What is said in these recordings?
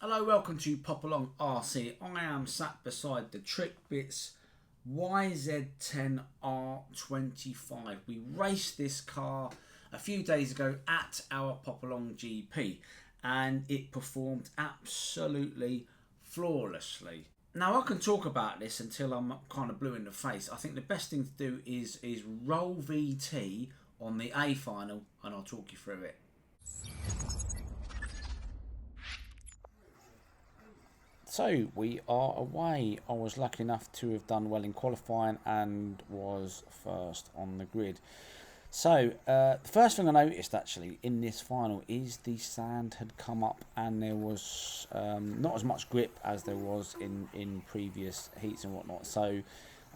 Hello, welcome to Popalong RC. I am sat beside the Trickbits YZ10R 25. We raced this car a few days ago at our Popalong GP and it performed absolutely flawlessly. Now I can talk about this until I'm kind of blue in the face. I think the best thing to do is roll VT on the A final and I'll talk you through it. So we are away. I was lucky enough to have done well in qualifying and was first on the grid. So the first thing I noticed actually in this final is the sand had come up and there was not as much grip as there was in previous heats and whatnot. So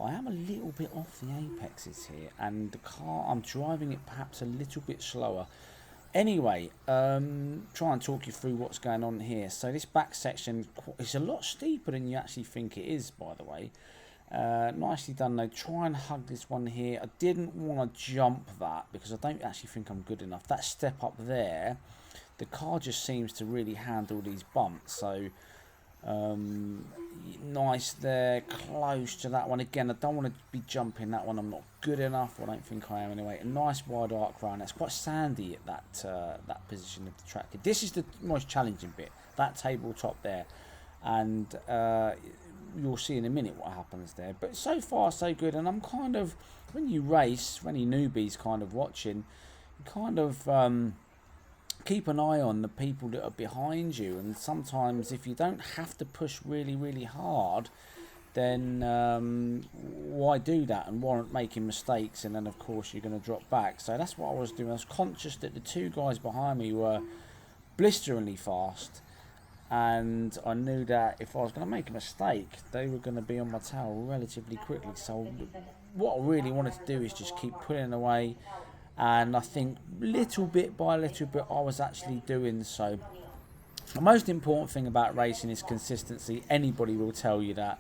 I am a little bit off the apexes here and the car, I'm driving it perhaps a little bit slower. Anyway, try and talk you through what's going on here. So this back section is a lot steeper than you actually think it is, by the way. Nicely done though. Try and hug this one here. I didn't want to jump that because I don't actually think I'm good enough. That step up there, the car just seems to really handle these bumps. So nice there, close to that one. Again, I don't want to be jumping that one. I'm not good enough. I don't think I am anyway. A nice wide arc round. It's quite sandy at that position of the track. This is the most challenging bit, that tabletop there, and you'll see in a minute what happens there. But so far so good. And I'm kind of, when you race, when you newbies kind of watching, you kind of keep an eye on the people that are behind you, and sometimes if you don't have to push really hard, then why do that and warrant making mistakes, and then of course you're going to drop back. So that's what I was doing. I was conscious that the two guys behind me were blisteringly fast, and I knew that if I was going to make a mistake they were going to be on my tail relatively quickly. So what I really wanted to do is just keep pulling away, and I think little bit by little bit I was actually doing so. The most important thing about racing is consistency. Anybody will tell you that.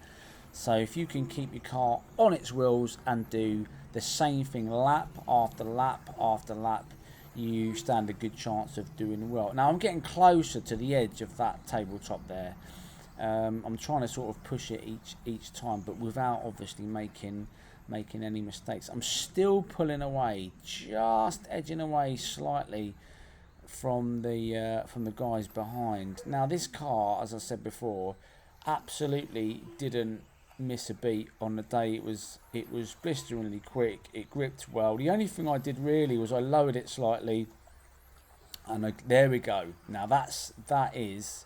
So if you can keep your car on its wheels and do the same thing lap after lap after lap, you stand a good chance of doing well. Now I'm getting closer to the edge of that tabletop there. I'm trying to sort of push it each time, but without obviously making any mistakes. I'm still pulling away, just edging away slightly from the guys behind. Now this car, as I said before, absolutely didn't miss a beat on the day. It was blisteringly quick. It gripped well. The only thing I did really was I lowered it slightly, and there we go. Now that is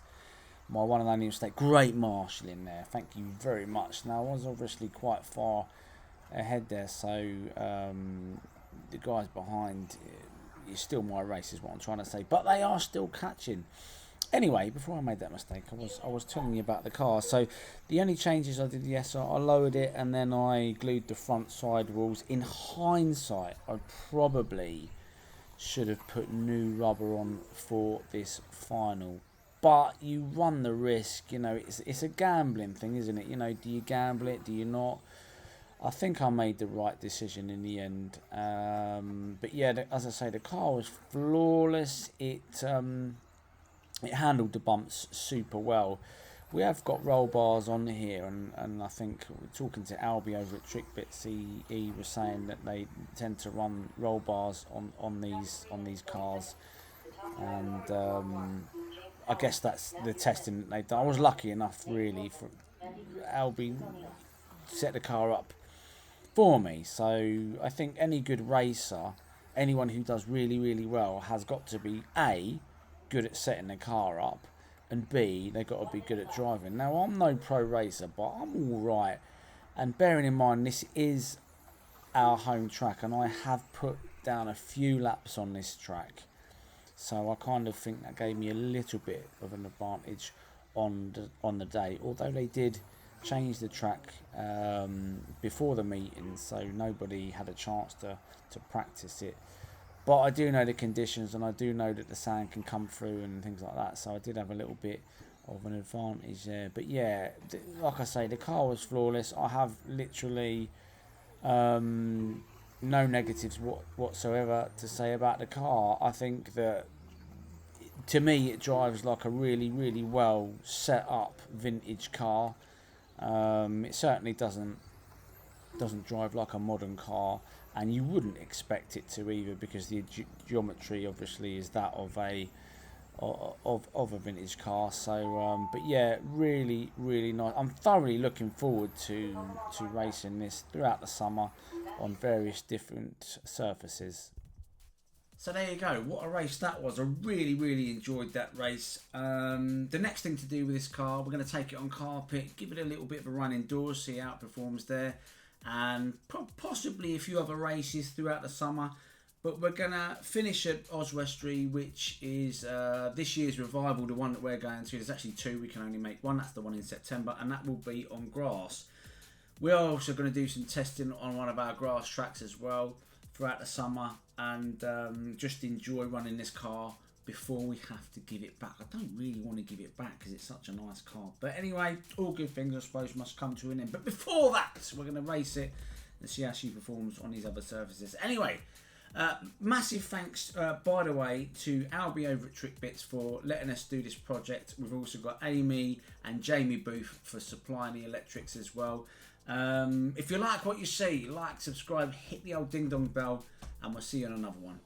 my one and only mistake. Great marshalling there. Thank you very much. Now I was obviously quite far ahead there, so the guys behind, it's still my race is what I'm trying to say, but they are still catching. Anyway, before I made that mistake, I was telling you about the car. So the only changes I did, yes, I lowered it and then I glued the front side walls. In hindsight, I probably should have put new rubber on for this final, but you run the risk, you know. It's a gambling thing, isn't it? You know, do you gamble it, do you not? I think I made the right decision in the end. But yeah, as I say, the car was flawless. It handled the bumps super well. We have got roll bars on here, and I think talking to Albie over at Trickbits, he was saying that they tend to run roll bars on these cars, and I guess that's the testing that they've done. I was lucky enough really for Albie set the car up for me. So I think any good racer, anyone who does really well, has got to be A, good at setting the car up, and B, they've got to be good at driving. Now I'm no pro racer, but I'm alright, and bearing in mind this is our home track and I have put down a few laps on this track, so I kind of think that gave me a little bit of an advantage on the day, although they did change the track before the meeting, so nobody had a chance to practice it. But I do know the conditions, and I do know that the sand can come through and things like that, so I did have a little bit of an advantage there. But yeah, like I say, the car was flawless. I have literally no negatives whatsoever to say about the car. I think that to me, it drives like a really, really well set up vintage car. It certainly doesn't drive like a modern car, and you wouldn't expect it to either, because the geometry obviously is that of a vintage car. So but yeah, really, really nice. I'm thoroughly looking forward to racing this throughout the summer on various different surfaces. So there you go, what a race that was. I really, really enjoyed that race. The next thing to do with this car, we're going to take it on carpet, give it a little bit of a run indoors, see how it performs there, and possibly a few other races throughout the summer. But we're going to finish at Oswestry, which is this year's revival, the one that we're going to. There's actually two, we can only make one. That's the one in September, and that will be on grass. We are also going to do some testing on one of our grass tracks as well throughout the summer, and just enjoy running this car before we have to give it back. I don't really want to give it back because it's such a nice car. But anyway, all good things I suppose must come to an end. But before that, we're going to race it and see how she performs on these other surfaces. Anyway, massive thanks, by the way, to Albie over at Trickbits for letting us do this project. We've also got Amy and Jamie Booth for supplying the electrics as well. If you like what you see, like, subscribe, hit the old ding dong bell, and we'll see you on another one.